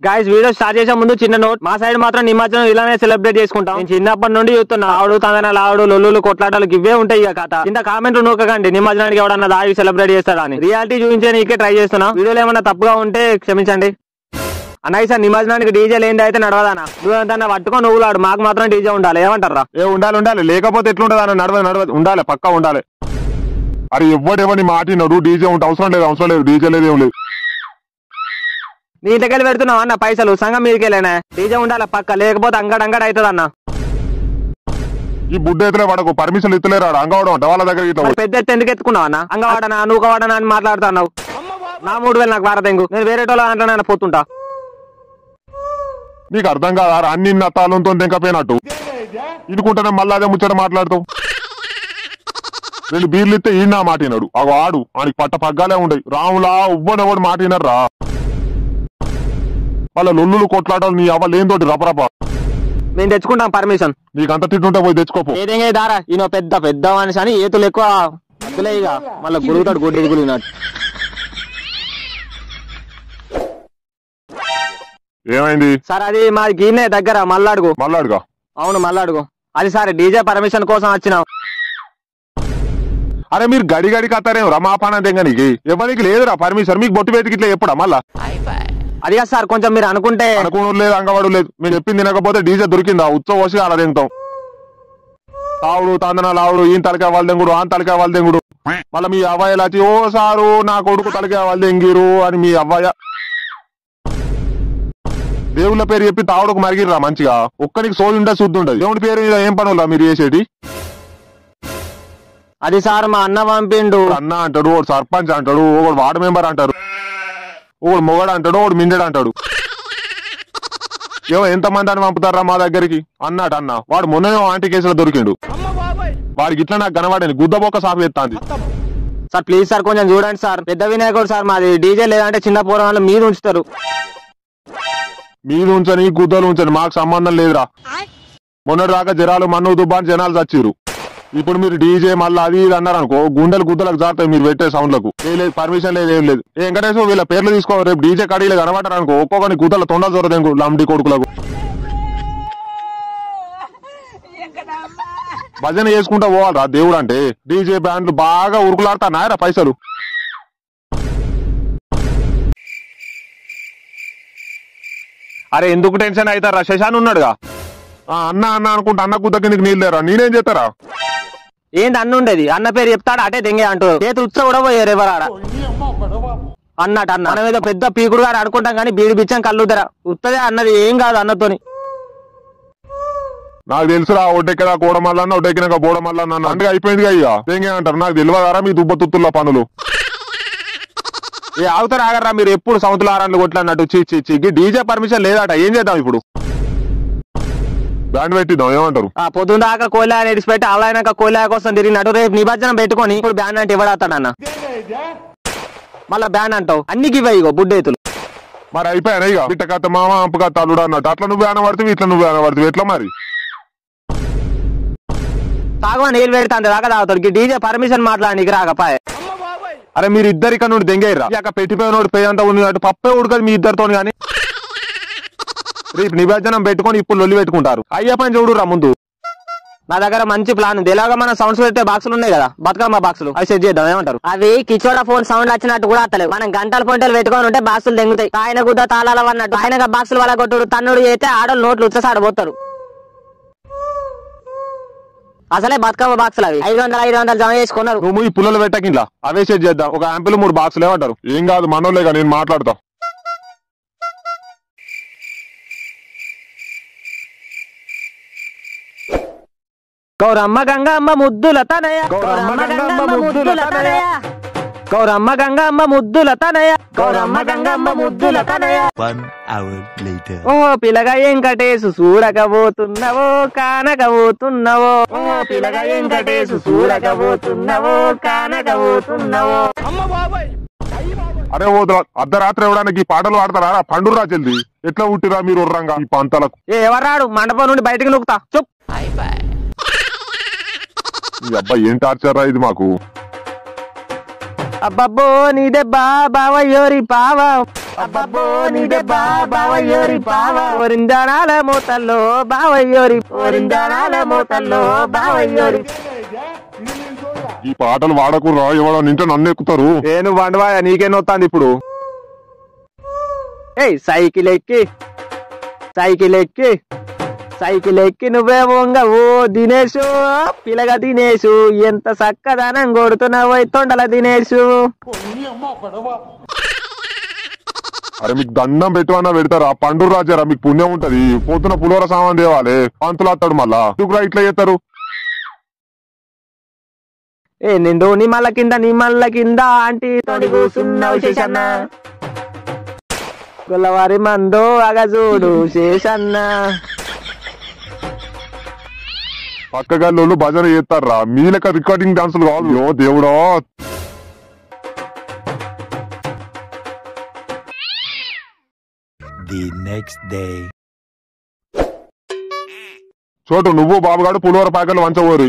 Guys video start చేసే ముందు చిన్న నోట్, మా సైడ్ మాత్రం నిమజ్జనం ఇలానే సెలబ్రేట్ చేసుకుంటాం. నేను చిన్నప్పటి నుండి చూస్తున్నా ఆవుడు తందనాలు ఆవుడు లొల్లులు కొట్లాటలు ఇవే ఉంటాయి ఇక కథ. ఇంత కామెంట్లు నూకండి నిమజ్జనానికి ఎవడన్నా దాగి సెలబ్రేట్ చేస్తాడా అని. రియాలిటీ చూపించే నీకే ట్రై చేస్తున్నా. వీడియోలో ఏమన్నా తప్పుగా ఉంటే క్షమించండి అన్నయ్య. సార్ నిమజ్జనానికి డీజే లేని అయితే నడవదానా? నువ్వు పట్టుకొని నువ్వులాడు, మాకు మాత్రం డీజే ఉండాలి ఏమంటారా? ఉండాలి లేకపోతే ఎట్లుంటది అన్న? నడవదు ఉండాలి, పక్కా ఉండాలి. అరే ఎవడెవని మాటినాడు? డీజే ఉంటే అవసరం లేదు డీజే లేదు ఏం లేదు. నీ ఇంటికెళ్ళి పెడుతున్నావు అన్న పైసలు సంఘం మీదకెళ్ళేనా? డీజే ఉండాలి పక్క, లేకపోతే అంగడంగడ అవుతుంది అన్న. ఈ బుడ్డ ఎత్తులే వాడకు పర్మిషన్ ఇస్తలేరా? అంగవాడం అంట వాళ్ళ దగ్గర. పెద్ద ఎత్తు ఎందుకు ఎత్తుకున్నావు అన్న? అంగవాడనా నూకవాడనా అని మాట్లాడుతున్నావు. నా 3000 నాకు వారదెంగు, నేను వేరే టోళ్ళ దాంట్లో పోతుంటా. నీకు అర్థం కాదా? అన్ని నత్తాలతో తెంకపోయినట్టు ఇనుకుంటేనే మళ్ళీ అదే ముచ్చట మాట్లాడుతావు. 2 బీర్లు ఇస్తే ఈయన మాటినాడు. అగో ఆడు ఆయనకి పట్ట పగ్గాలే ఉండయి. రాములా ఉవ్వనెవడు మాటినర్రా? వాళ్ళ లొల్లులు కొట్లాటలు నీ అవ్వలేంతోటి రపరప. మేము తెచ్చుకుంటాం పర్మిషన్. నీకంత తిట్టుంటే పోయి తెచ్చుకోపో. ఏదేంగా దారా ఈయన పెద్ద మనిషి అని ఏతులు ఎక్కువ అద్దులే ఇక మళ్ళీ గురుగుతాడు గుడ్డి గురిగినట్టు. ఏమైంది సార్? అది మాది గీనే దగ్గర మల్లాడుగా. అవును మల్లాడుగు. అది సార్ డీజే పర్మిషన్ కోసం వచ్చినాం. అరే మీరు గడి కత్తారేం రమాపాన తెంగనికి? ఎవరికి లేదురా పర్మిషన్. మీకు బొట్టు వేతికి ఇట్లా ఎప్పుడా మళ్ళా? అది కాదు సార్, కొంచెం మీరు అనుకుంటే. అనుకోవడం లేదు, అంగవాడు లేదు. మీరు చెప్పింది తినకపోతే డీజే దొరికిందా? ఉత్సవం అలా తెంగుతాం. ఆవుడు తందనాలు ఆవుడు, ఈయన తలకాయ వాళ్ళ దెంగుడు, ఆన్ తలకాయ వాళ్ళ దెంగుడు. మళ్ళీ మీ అవ్వాయిలు వచ్చి ఓ సారు నా కొడుకు తలకాయ వాళ్ళ దెంగిరు అని మీ అవ్వాయ దేవుళ్ళ పేరు చెప్పి తావుడుకు మరిగిర్రా మంచిగా. ఒక్కరికి సోది ఉంటే శుద్ధి ఉండదు. దేవుడి పేరు మీద ఏం పనులా మీరు చేసేటి? అది సార్ మా అన్న పంపిండు. అన్న అంటాడు, ఒకడు సర్పంచ్ అంటాడు, ఒకడు వార్డు మెంబర్ అంటారు, ఒకడు మొగడు అంటాడు, ఒకడు మిండడు అంటాడు. ఏమో ఎంతమంది అని పంపుతారా మా దగ్గరికి అన్నాడు అన్న. వాడు మొన్న ఆంటీ కేసులో దొరికిండు. వాడికి ఇట్లా నాకు కనవాడని గుద్దబొక్క సాఫ్ ఎత్తాంది. సార్ ప్లీజ్ సార్ కొంచెం చూడండి సార్. పెద్ద వినాయకుడు సార్ మాది. డీజే లేదంటే చిన్న పోరాళ్ళు మీద ఉంచుతారు. మీరు ఉంచని గుద్దలు ఉంచని మాకు సంబంధం లేదురా. మొన్నటి దాకా జరాలు మన్ను దుబ్బాని జనాలు చచ్చిరు. ఇప్పుడు మీరు డీజే మళ్ళీ అది ఇది అన్నారు అనుకో, గుండెలు గుద్దలకు జారుతాయి మీరు పెట్టే సౌండ్లకు. లేదు పర్మిషన్ లేదు ఏం లేదు. వెంకటేశ్వర వీళ్ళ పేర్లు తీసుకో. రేపు డీజే కడీలు కనబడ్డారు అనుకో, ఒక్కొక్కని గుద్దల తొండ జోరదేంకు లండి కొడుకులకు. భజన చేసుకుంటా పోవాలరా దేవుడు అంటే. డీజే బ్యాండ్లు బాగా ఉరుకులాడుతున్నాయరా పైసలు. అరే ఎందుకు టెన్షన్ అవుతారా? శశాన్ ఉన్నాడుగా. అన్న అనుకుంటా అన్న గుద్ద కిందకి నీళ్ళు లేరా? నేనేం చేస్తారా? ఏంది అన్న ఉండేది? అన్న పేరు చెప్తాడు అటే దెంగే అంటూ చేతి ఉత్సవ కూడా పోయారు ఎవరాడ అన్నట్టు. అన్న మనం ఏదో పెద్ద పీకుడు గారు అనుకుంటాం కానీ బీడి బిచ్చం కళ్ళు ధర ఉత్తదే అన్నది ఏం కాదు అన్నతోని. నాకు తెలుసురా ఒడ్డెక్కడా కూడమల్లన్న ఒడ్డెక్కినాక బోడమల్లన్న అంటే అయిపోయింది అయ్యా. దెంగే అంటారు. నాకు తెలియదారా మీ దుబ్బతుత్తుల్లో పనులు? ఆగుతారు ఆగరా మీరు ఎప్పుడు సౌతుల ఆరాన్లు కొట్లన్నట్టు. చీ డీజే పర్మిషన్ లేదట. ఏం చేద్దాం ఇప్పుడు? బ్యాండ్ పెట్టిద్దాం ఏమంటారు? పొద్దున్న దాకా కోయిలా నేడిచిపెట్టి అలా కోయిలా కోసం తిరిగినట్టు రేపు నిమజ్జనం పెట్టుకొని ఇప్పుడు బ్యాండ్ అంటే ఇవ్వడాతాడన్న. మళ్ళా బ్యాండ్ అంటావు అన్ని గివ్వ ఇగో బుడ్డేతులు. మరి అయిపోయాను ఇక బిట్ట కథ మామ అంపు కథ అల్లుడు అన్నట్టు. అట్లా నువ్వు అనబడుతుంది, ఇట్లా నువ్వు అనబడుతుంది. ఎట్లా మరి? తాగమని నీళ్ళు పెడితే అంత దాకా తాగుతాడు. డీజే పర్మిషన్ మాట్లాడి రాకపాయ. అరే మీరు ఇద్దరు ఇక్కడ నుండి దెంగేరా? ఇక పెట్టిపోయినోడు పే అంతా ఉంది అటు పప్పే ఉడకదు మీ ఇద్దరితో. కానీ రేపు నిమజ్జనం పెట్టుకొని ఇప్పుడు లొల్లి పెట్టుకుంటారు. అయ్యా పని చూడురా ముందు. నా దగ్గర మంచి ప్లాన్ ఉంది. ఎలాగో మన సౌండ్స్ పెట్టే బాక్సులు ఉన్నాయి కదా, బతుకమ్మ బాక్సులు, అవి సెట్ చేద్దాం ఏమంటారు? అవి కిచోడా ఫోన్ సౌండ్ వచ్చినట్టు కూడా అత్తలేవు. మనం గంటల పొంటలు పెట్టుకొని ఉంటే బాక్సులు దెంగుతాయి. ఆయన గుద్ద తాళాల అన్నట్టు ఆయన బాక్సులు వాళ్ళ కొట్టుడు తన్నుడు అయితే ఆడలు నోట్లు ఉచ్చసాడబోతారు. అసలే బతుకమ్మ బాక్సులు అవి 500 జమ చేసుకున్నారు. నువ్వు ఈ పుల్లలు పెట్టకిందా అవే సెట్ చేద్దాం. ఒక యాంపిల్ 3 బాక్సులు ఏమంటారు? ఏం కాదు మనోళ్ళేగా, నేను మాట్లాడతా. గౌరమ్మ గంగమ్మ ముద్దుల తనయ, గౌరమ్మ గంగమ్మ ముద్దుల తనయ, గౌరమ్మ గంగమ్మ ముద్దుల తనయ, గౌరమ్మ గంగమ్మ ముద్దుల తనయ. 1 hour later. ఓ పిల్లగా వెంకటేశు చూడకపోతున్నావో కానకపోతున్నావో, ఓ పిల్లగా వెంకటేశు చూడకపోతున్నావో కానకపోతున్నావో. అరే ఓ అర్ధరాత్రి ఇవ్వడానికి పాటలు పాడతారా? పండురా జల్ది. ఎట్లా పుట్టిరా మీరు ఉర్రంగా ఈ పంతలకు? ఎవరాడు మండపం నుండి బయటకు నొక్కుతా చెప్. ఈ అబ్బాయి ఏం టార్చర్ ఇది మాకు. అబ్బబ్బో నీదే బావయ్యోరి బావ, అబ్బబ్బో నీదే బావయ్యోరి బావ ఓరిందానాల మోతల్లో బావయ్యోరి ఓరిందానాల మోతల్లో బావయ్యోరి. ఈ పాటలు వాడకురా, ఎవడో నింటే నన్ను ఎక్కుతారు. నేను వండవాయ నీకేనొత్తాంది ఇప్పుడు. ఏయ్ సైకిల్ ఎక్కి సైకిల్ ఎక్కి సైకిల్ ఎక్కి నువ్వే ఓ దినేషు పిల్లగా దినేషు ఎంత చక్కదనం కొడుతున్నావు తొండల దినేషు. అరే మీకు దండం పెట్టువన్నా పెడతారా? పండు రాజారా, మీకు పుణ్యం ఉంటది. పోతున్న పులిహోర సామాన్ తేవాలి, పంతులు వస్తాడు మళ్ళా. ఎందుకురా ఇట్లా చేస్తారు? ఏ నిండు నిమ్మల కింద ఆంటీ తోడి కూసున్నావు శేషన్న గొల్లవారి మందో అగజూడు శేషన్న. పక్కగాళ్ళు భజన చేస్తారా? మీ లెక్క రికార్డింగ్ డాన్సులు కావాలి. ఓ దేవుడో. The next day. చోటు నువ్వు బాబుగాడు పులిహోర ప్యాకెట్లు వంచబోరి.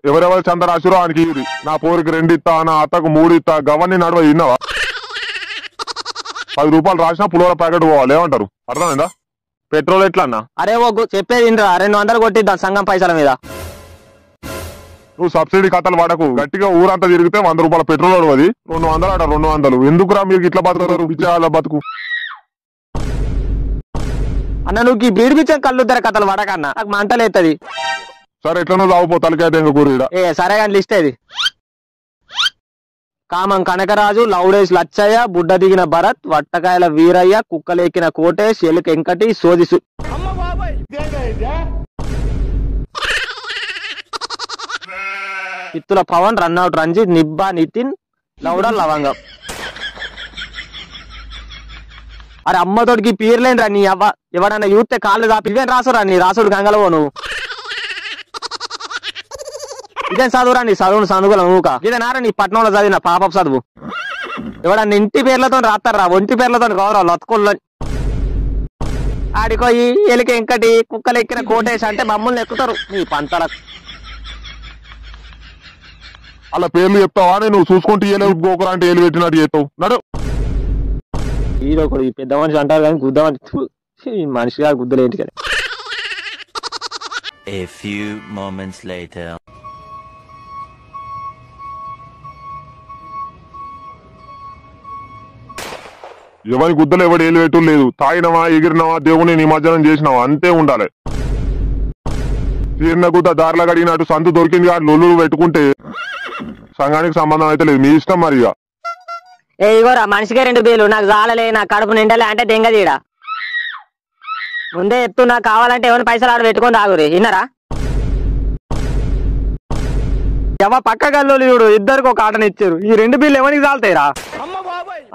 ఎవరెవరు చంద రాసిరో ఆయనకి ఇవ్వరి. నా పోరికి 2 ఇస్తా, నా అత్తకు 3 ఇస్తా. గవర్ని నడవ ఇన్నవా? 10 రూపాయలు రాసినా పులిహోర ప్యాకెట్ పోవాలి. ఏమంటారు? అర్థమైందా? పెట్రోల్ ఎట్లా అన్నా? అరే చెప్పేది 200 కొట్టిద్దాం సంఘం పైసల మీద. నువ్వు సబ్సిడీ కథలు వాడకు. గట్టిగా ఊరంతా తిరిగితే 100 రూపాయల పెట్రోల్ అడవది. 200 అట 200. ఎందుకురా మీరు ఇట్లా బతుకుతారు? పిచ్చాల బతుకు. అన్న నువ్వు బీడి పిచ్చని కళ్ళుద్దర కథలు వాడకన్నా, నాకు మంటలేస్తుంది. సరే ఎట్లనో తాగుపో, తలకాయ కూర. ఏ సరే కానీ లిస్ట్ ఏది? కామం కనకరాజు, లౌడేష్ లచ్చయ్య, బుడ్డ దిగిన భరత్, వట్టకాయల వీరయ్య, కుక్కలేకిన కోటేష్, ఎలుక వెంకటి, సోదిసు. పిత్తుల పవన్, రన్అట్ రంజిత్, నిబ్బా నితిన్, లౌడ లవంగం. అరే అమ్మతోడికి పీర్లేని రా నీ అవ్వ. ఎవడన్నా యూతే కాళ్ళు దాపి ఇవేం రాసురా నీ రాసుడు గంగలవో నువ్వు. ఇదేం చదువురా నీ చదువును చదువుల ఊక. ఇదేనారా నీ పట్నంలో చదివిన పాప చదువు. ఎవడన్నా ఇంటి పేర్లతో రాస్తారా? ఒంటి పేర్లతో గౌరవ లొత్తుకోళ్ళు. ఆడికోయి ఎలిక ఎంకటి కుక్కలు ఎక్కిన కోటేసి అంటే మమ్మల్ని ఎక్కుతారు నీ పంతలకు. అలా పేర్లు చెప్తావా? నువ్వు చూసుకుంటూ గోకురా అంటే ఏలు పెట్టినట్టు చేస్తావు. నడు. ఈడొకడు ఈ పెద్ద మనిషి అంటారు కానీ గుద్దామని మనిషి గారు గుద్దలు ఏంటి కదా. A few moments later. ఎవరి గుద్దలు ఎవడు ఏలు పెట్టు లేదు. తాగినవా, ఎగిరినవా, దేవుని నిమజ్జనం చేసినావా అంతే ఉండాలి. తీరిన గుద్ద దారిలో గడిగినట్టు సంతు దొరికింది కానీ లొల్లు పెట్టుకుంటే సంఘానికి సంబంధం అయితే లేదు. మీ ఇష్టం మరి. ఏ ఇగోరా మనిషికే 2 బీలు, నాకు చాలలే, నా కడుపు నిండలే అంటే దెంగ తీయడా. ముందే చెప్తూ నాకు కావాలంటే ఎవరిని పైసలు ఆడ పెట్టుకొని తాగురే. విన్నరా? ఎవ పక్క గల్లోలు చూడు, ఇద్దరికి ఒక ఆటని ఇచ్చారు. ఈ 2 బీలు ఎవరికి చాలుతాయిరా?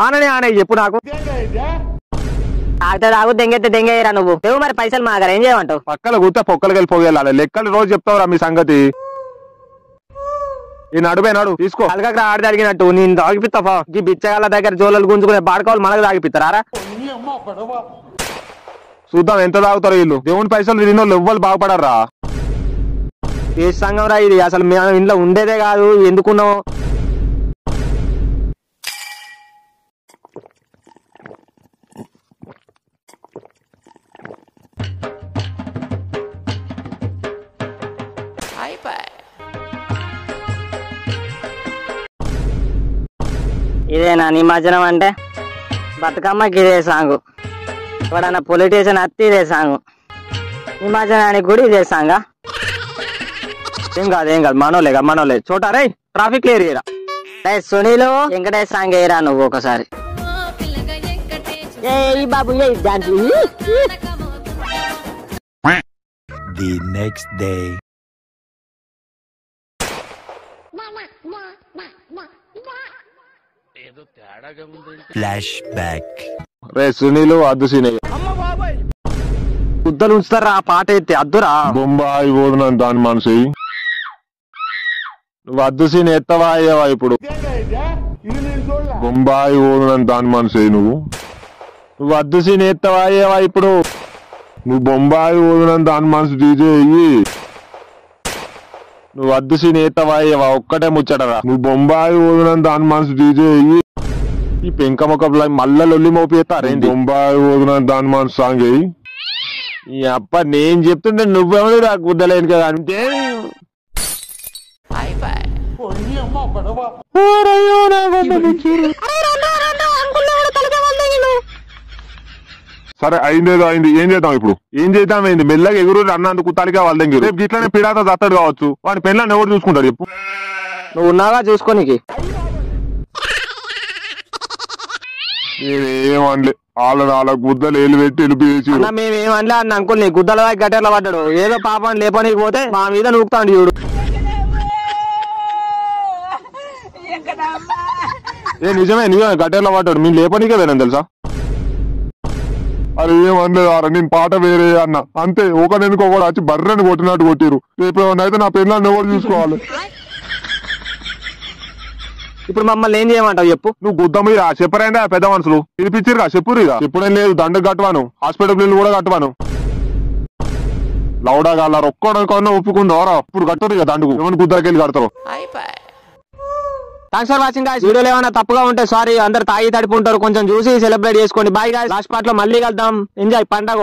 ఆననే ఆనే చెప్పు నాకు. తాగితే తాగు, దెంగెత్తే దెంగేయరా నువ్వు. ఏవో మరి పైసలు మాగరా, ఏం చేయమంటావు? పక్కల గుర్త పొక్కలకి వెళ్ళి పోగేళ్ళాలి. లెక్కలు రోజు చెప్తావురా మీ సంగతి. ఈ నడువే నడు తీసుకో. అలగక్కడ ఆడి జరిగినట్టు నేను తాగిపిస్తావా? ఈ బిచ్చగాళ్ళ దగ్గర జోలలు గుంజుకునే బాడకాలు మనకు తాగిపిస్తారా? చూద్దాం ఎంత తాగుతారు వీళ్ళు. దేవుని పైసలు తిన్న వాళ్ళు ఎవ్వరు బాగుపడరా. ఏ సంఘం రా ఇది? అసలు మేము ఇంట్లో ఉండేదే కాదు. ఎందుకున్నావు? ఇదేనా నిమజ్జనం అంటే? బతుకమ్మకి ఇదే సాంగు. ఎవడన్నా పొలిటీషియన్ అత్తి ఇదే సాంగు. నిమజ్జనానికి కూడా ఇదే సాంగా? ఏం కాదు మనోలే చోటా రే ట్రాఫిక్ క్లియర్ చేయరా. సునీలు వెంకటేష్ సాంగ్ వేయరా నువ్వు ఒకసారి. బాబు The next day. Flashback. రే సునీలు అద్దు సీనయ్య గుద్దలు ఉంచుతారా ఆ పాట ఎత్తే అద్దురా. బొంబాయి పోదునని దాని మనిషి. నువ్వు అద్దు సీన్ ఎత్తవా అయ్యావా ఇప్పుడు? బొంబాయి పోదునని దాని మనిషి నువ్వు అద్దు సీన్ ఎత్తవా అయ్యావా ఇప్పుడు? నువ్వు బొంబాయి పోదునని దాని మనిషి డీజే అయ్యి నువ్వు అద్దు సీన్ ఎత్తవా అయ్యావా? ఒక్కటే ముచ్చటరా. నువ్వు బొంబాయి పోదునని దాని మనిషి డీజే అయ్యి ఈ పెంక మొక్క మళ్ళా లొల్లి మోపిస్తారేంటి బొంబాయి వదిన దాని మన సాంగ్ ఈ అప్ప నేను చెప్తుంటే నువ్వెవరు నాకు గుద్దలేను కదా అంటే సరే అయిందేదో అయింది. ఏం చేద్దాం ఇప్పుడు? ఏం చేద్దాం ఏంది? మెల్లగా ఎగురు అన్నందుకు తలిగా వాళ్ళ దగ్గర రేపు గిట్లనే పిడాత దత్తడు కావచ్చు. వాడి పెళ్ళాన్ని ఎవరు చూసుకుంటారు చెప్పు? నువ్వు ఉన్నావా చూసుకోనికి? ఏమనలే వాళ్ళ గుద్దలు ఏళ్ళు పెట్టి వెళ్ళిపోయేసి మేమేమనలే అన్న అంకుల్ నీ గుద్దల గట్టెర్ల పడ్డాడు. ఏదో పాపం లేపనికి పోతే మా మీద నూకుతాడు చూడు. నిజమే గట్టెర్ల పడ్డాడు. మేము లేపనికే వేరే తెలుసా? అరే ఏమనలేదు ఆరా, నేను పాట వేరే అన్న అంతే. ఒకనెందుకు ఒకటి వచ్చి బర్రెని కొట్టినట్టు కొట్టిరు. రేపు అయితే నా పెళ్ళాన్ని ఎవరు చూసుకోవాలి? ఇప్పుడు మమ్మల్ని ఏం చేయమంటావు చెప్పు? నువ్వు గుద్ద మీద చెప్పరైందా పెద్ద మనుషులు పిలిపించిరుగా చెప్పురు. ఇక ఎప్పుడేం లేదు, దండకు కట్టవాను, హాస్పిటల్ బిల్లు కూడా కట్టవాను. లౌడా గారు ఒక్కడన్నా ఒప్పుకుందారా? ఇప్పుడు కట్టరు ఇక దండుకు. ఏమైనా గుద్దలకి వెళ్ళి కడతారు. Thanks for watching guys. వీడియోలో ఏమైనా తప్పుగా ఉంటే సారీ. అందరు తాగి తడిపి ఉంటారు, కొంచెం చూసి సెలబ్రేట్ చేసుకోండి. Bye guys. లాస్ట్ పార్ట్ లో మళ్ళీ కలుద్దాం. ఎంజాయ్ పండగ.